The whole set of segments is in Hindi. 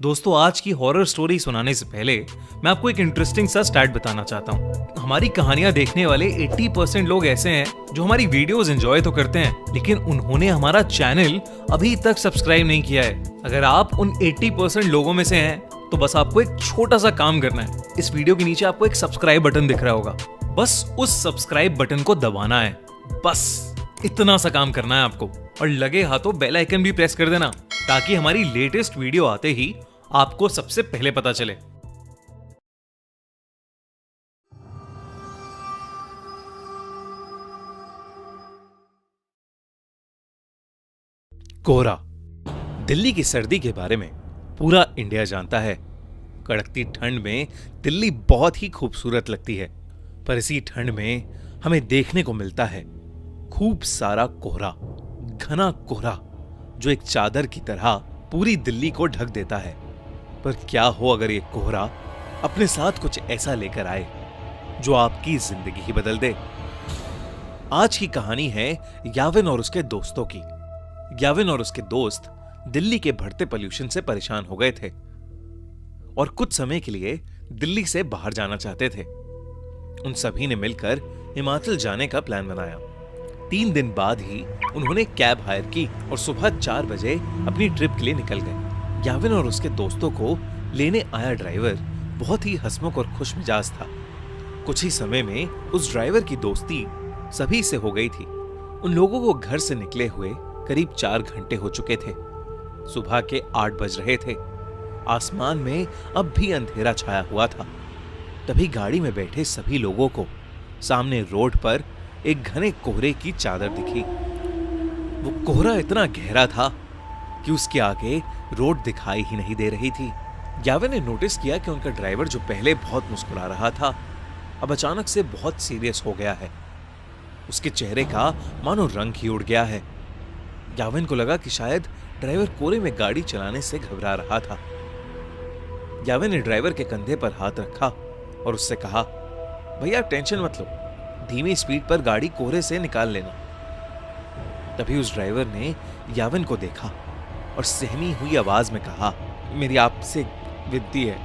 दोस्तों, आज की हॉरर स्टोरी सुनाने से पहले मैं आपको एक इंटरेस्टिंग सा स्टैट बताना चाहता हूँ। हमारी कहानियां देखने वाले 80% लोग ऐसे हैं जो हमारी वीडियोस एंजॉय तो करते हैं, लेकिन उन्होंने हमारा चैनल अभी तक सब्सक्राइब नहीं किया है। अगर आप उन 80% लोगों में से हैं, तो बस आपको एक छोटा सा काम करना है। इस वीडियो के नीचे आपको एक सब्सक्राइब बटन दिख रहा होगा, बस उस सब्सक्राइब बटन को दबाना है। बस इतना सा काम करना है आपको, और लगे हाथों बेल आइकन भी प्रेस कर देना, ताकि हमारी लेटेस्ट वीडियो आते ही आपको सबसे पहले पता चले। कोहरा, दिल्ली की सर्दी के बारे में पूरा इंडिया जानता है। कड़कती ठंड में दिल्ली बहुत ही खूबसूरत लगती है, पर इसी ठंड में हमें देखने को मिलता है खूब सारा कोहरा, घना कोहरा जो एक चादर की तरह पूरी दिल्ली को ढक देता है। पर क्या हो अगर ये कोहरा अपने साथ कुछ ऐसा लेकर आए जो आपकी जिंदगी ही बदल दे। आज की कहानी है याविन और उसके दोस्तों की। याविन और उसके दोस्त दिल्ली के बढ़ते पोल्यूशन से परेशान हो गए थे और कुछ समय के लिए दिल्ली से बाहर जाना चाहते थे। उन सभी ने मिलकर हिमाचल जाने का प्लान बनाया। 3 दिन बाद ही उन्होंने कैब हायर की और सुबह 4 बजे अपनी ट्रिप के लिए निकल गए। याविन और उसके दोस्तों को लेने आया ड्राइवर बहुत ही हंसमुख और खुश मिजाज था। कुछ ही समय में उस ड्राइवर की दोस्ती सभी से हो गई थी। उन लोगों को घर से निकले हुए करीब 4 घंटे हो चुके थे। सुबह के 8 बज रहे थे। आसमान में अब भी अंधेरा छाया हुआ था। तभी गाड़ी में बैठे सभी लोगों को सामने रोड पर एक घने कोहरे की चादर दिखी। वो कोहरा इतना गहरा था कि उसके आगे रोड दिखाई ही नहीं दे रही थी। याविन ने नोटिस किया कि उनका ड्राइवर जो पहले बहुत मुस्कुरा रहा था, अब अचानक से बहुत सीरियस हो गया है। उसके चेहरे का मानो रंग ही उड़ गया है। याविन को लगा कि शायद ड्राइवर कोहरे में गाड़ी चलाने से घबरा रहा था। याविन ने ड्राइवर के कंधे पर हाथ रखा और उससे कहा, भैया टेंशन मत लो, धीमी स्पीड पर गाड़ी कोहरे से निकाल लेना। तभी उस ड्राइवर ने याविन को देखा और सहमी हुई आवाज में कहा, मेरी आपसे विनती है,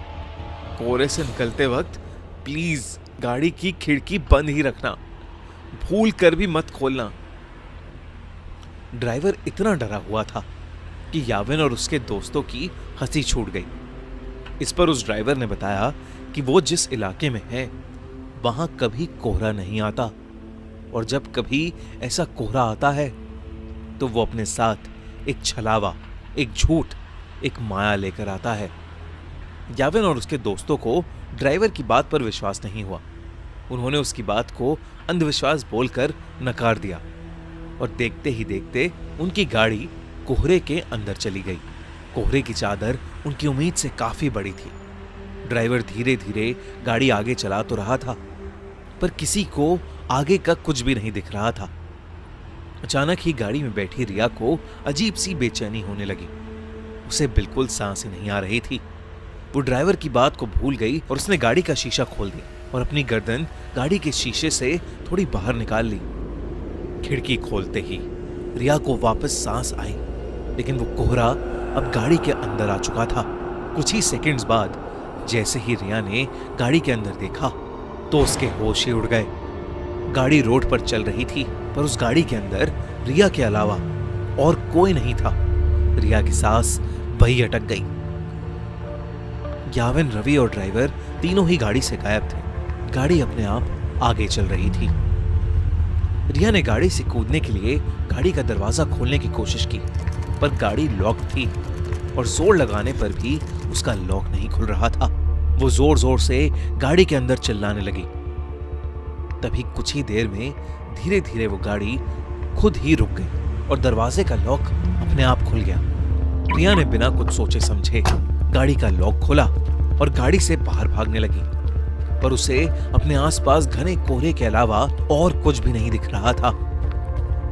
कोहरे से निकलते वक्त प्लीज गाड़ी की खिड़की बंद ही रखना, भूल कर भी मत खोलना। ड्राइवर इतना डरा हुआ था कि याविन और उसके दोस्तों की हंसी छूट गई। इस पर उस ड्राइवर ने बताया कि वो जिस इलाके में है वहां कभी कोहरा नहीं आता, और जब कभी ऐसा कोहरा आता है तो वो अपने साथ एक छलावा, एक झूठ, एक माया लेकर आता है। याविन और उसके दोस्तों को ड्राइवर की बात पर विश्वास नहीं हुआ। उन्होंने उसकी बात को अंधविश्वास बोलकर नकार दिया और देखते ही देखते उनकी गाड़ी कोहरे के अंदर चली गई। कोहरे की चादर उनकी उम्मीद से काफी बड़ी थी। ड्राइवर धीरे धीरे गाड़ी आगे चला तो रहा था, पर किसी को आगे का कुछ भी नहीं दिख रहा था। अचानक ही गाड़ी में बैठी रिया को अजीब सी बेचैनी होने लगी। उसे बिल्कुल सांस ही नहीं आ रही थी। वो ड्राइवर की बात को भूल गई और उसने गाड़ी का शीशा खोल दिया और अपनी गर्दन गाड़ी के शीशे से थोड़ी बाहर निकाल ली। खिड़की खोलते ही रिया को वापस सांस आई, लेकिन वो कोहरा अब गाड़ी के अंदर आ चुका था। कुछ ही सेकंड्स बाद जैसे ही रिया ने गाड़ी के अंदर देखा तो उसके होश ही उड़ गए। गाड़ी रोड पर चल रही थी, पर उस गाड़ी के अंदर रिया के अलावा और कोई नहीं था। रिया की सांस वही अटक गई। याविन, रवि और ड्राइवर तीनों ही गाड़ी से गायब थे। गाड़ी अपने आप आगे चल रही थी। रिया ने गाड़ी से कूदने के लिए गाड़ी का दरवाजा खोलने की कोशिश की, पर गाड़ी लॉक थी और जोर लगाने पर भी उसका लॉक नहीं खुल रहा था। वो जोर जोर से गाड़ी के अंदर चिल्लाने लगी। तभी कुछ ही देर में धीरे धीरे वो गाड़ी खुद ही रुक गई और दरवाजे का लॉक अपने आप खुल गया। रिया ने बिना कुछ सोचे समझे गाड़ी का लॉक खोला और गाड़ी से बाहर भागने लगी, पर उसे अपने आसपास घने कोहरे के अलावा और कुछ भी नहीं दिख रहा था।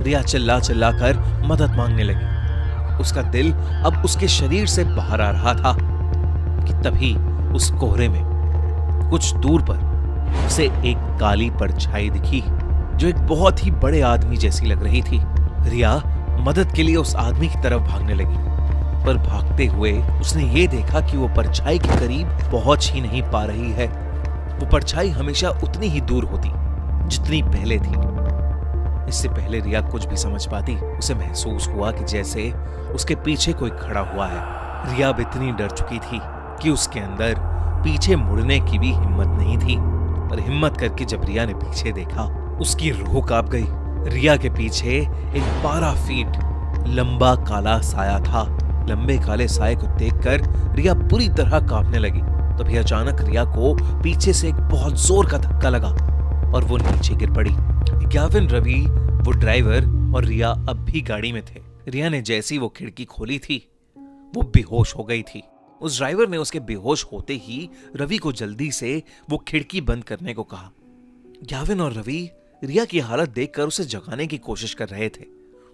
रिया चिल्ला चिल्ला कर मदद मांगने लगी। उसका दिल अब उसके शरीर से बाहर आ रहा था कि तभी उस कोहरे में कुछ दूर पर उसे एक काली परछाई दिखी जो एक बहुत ही बड़े आदमी जैसी लग रही थी। रिया मदद के लिए उस आदमी की तरफ भागने लगी, पर भागते हुए उसने ये देखा कि वो परछाई के करीब पहुंच ही नहीं पा रही है। वो परछाई हमेशा उतनी ही दूर होती जितनी पहले थी। इससे पहले रिया कुछ भी समझ पाती, उसे महसूस हुआ कि जैसे उसके पीछे कोई खड़ा हुआ है। रिया अब इतनी डर चुकी थी कि उसके अंदर पीछे मुड़ने की भी हिम्मत नहीं थी। पर हिम्मत करके जब रिया ने पीछे देखा, उसकी रूह कांप गई। रिया के पीछे एक 12 फीट लंबा काला साया था। लंबे काले साये को देखकर रिया बुरी तरह कांपने लगी। तभी अचानक रिया को पीछे से एक बहुत जोर का धक्का लगा और वो नीचे गिर पड़ी। ग्याविन, रवि, वो ड्राइवर और रिया अब भी गाड़ी में थे। रिया ने जैसी वो खिड़की खोली थी, वो बेहोश हो गई थी। उस ड्राइवर ने उसके बेहोश होते ही रवि को जल्दी से वो खिड़की बंद करने को कहा। ग्याविन और रवि रिया की हालत देखकर उसे जगाने की कोशिश कर रहे थे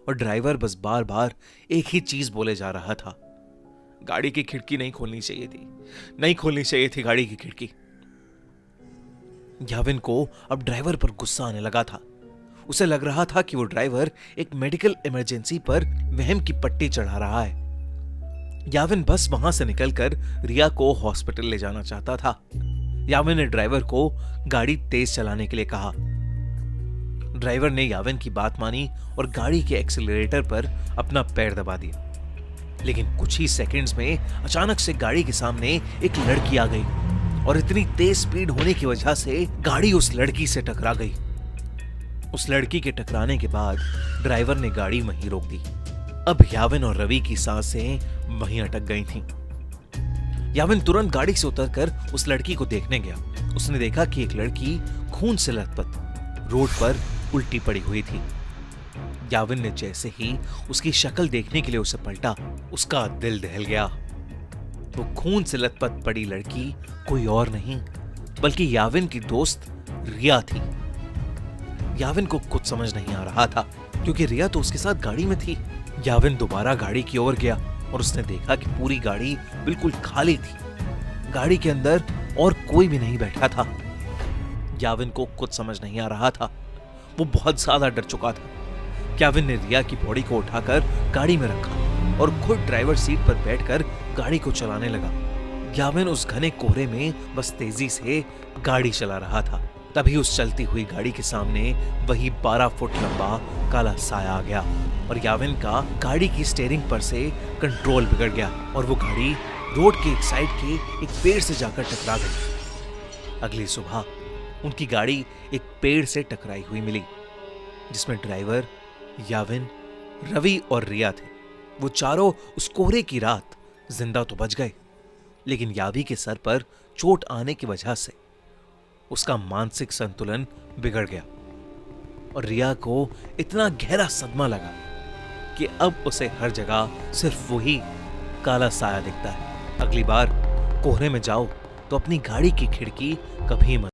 और ड्राइवर बस बार बार एक ही चीज बोले जा रहा था, गाड़ी की खिड़की नहीं खोलनी चाहिए थी, नहीं खोलनी चाहिए थी गाड़ी की खिड़की। ग्याविन को अब ड्राइवर पर गुस्सा आने लगा था। उसे लग रहा था कि वो ड्राइवर एक मेडिकल इमरजेंसी पर वहम की पट्टी चढ़ा रहा है। ग्याविन बस वहां से निकलकर रिया को हॉस्पिटल ले जाना चाहता था। ग्याविन ने ड्राइवर को गाड़ी तेज चलाने के लिए कहा। ड्राइवर ने ग्याविन की बात मानी और गाड़ी के एक्सीलरेटर पर अपना पैर दबा दिया। लेकिन कुछ ही सेकंड्स में अचानक से गाड़ी के सामने एक लड़की आ गई और इतनी तेज स्पीड होने की वजह से गाड़ी उस लड़की से टकरा गई। उस लड़की के टकराने के बाद ड्राइवर ने गाड़ी वहीं रोक दी। अब याविन और रवि की सांसें वहीं अटक गई थीं। याविन तुरंत गाड़ी से उतरकर उस लड़की को देखने गया। उसने देखा कि एक लड़की खून से लथपथ रोड पर उल्टी पड़ी हुई थी। याविन ने जैसे ही उसकी शक्ल देखने के लिए उसे पलटा, उसका दिल दहल गया। वो खून से लथपथ पड़ी लड़की कोई और नहीं बल्कि याविन की दोस्त रिया थी। याविन को कुछ समझ नहीं आ रहा था क्योंकि रिया तो उसके साथ गाड़ी में थी। याविन दोबारा गाड़ी की ओर गया और उसने देखा कि पूरी गाड़ी बिल्कुल खाली थी। गाड़ी के अंदर और कोई भी नहीं बैठा था। याविन को कुछ समझ नहीं आ रहा था। वो बहुत ज्यादा डर चुका था। याविन ने रिया की बॉडी को उठाकर गाड़ी में रखा और खुद ड्राइवर सीट पर बैठकर गाड़ी को चलाने लगा। याविन उस घने कोहरे में बस तेजी से गाड़ी चला रहा था। तभी उस चलती हुई गाड़ी के सामने वही 12 फुट लंबा काला साया आ गया और याविन का गाड़ी की स्टीयरिंग पर से कंट्रोल बिगड़ गया और वो गाड़ी रोड के एक साइड के एक पेड़ से जाकर टकरा गई। अगली सुबह उनकी गाड़ी एक पेड़ से टकराई हुई मिली जिसमें ड्राइवर, याविन, रवि और रिया थे। वो चारों उस कोहरे की रात जिंदा तो बच गए, लेकिन यावी के सर पर चोट आने की वजह से उसका मानसिक संतुलन बिगड़ गया और रिया को इतना गहरा सदमा लगा कि अब उसे हर जगह सिर्फ वही काला साया दिखता है। अगली बार कोहरे में जाओ तो अपनी गाड़ी की खिड़की कभी मत